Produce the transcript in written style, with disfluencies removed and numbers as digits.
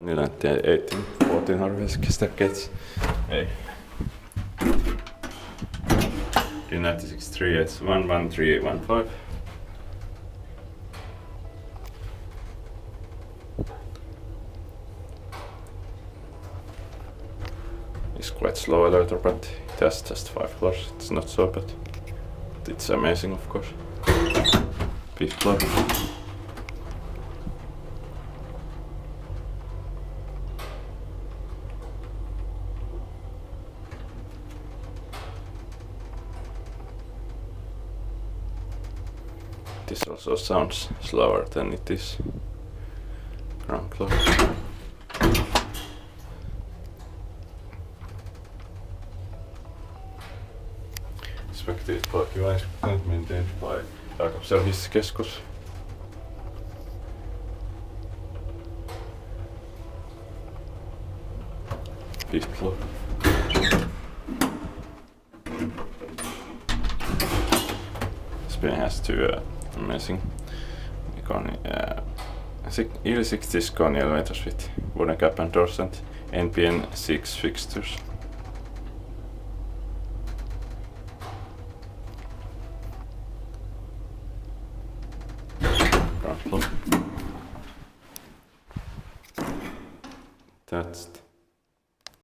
Kajaaninlinnantie 18, Puotinharju, Helsinki staircase. Hey. United 63, it's 11315. It's quite slow elevator, but it has just 5 floors. It's not so bad. But it's amazing, of course. 5th floor. This also sounds slower than it is ground floor. Expected parking maintained by Servicekeskus. Fifth floor. This building has 2 amazing Kone, early 60s Kone elevators with wooden cap and doors and NPN 6 fixtures. Ground floor. That's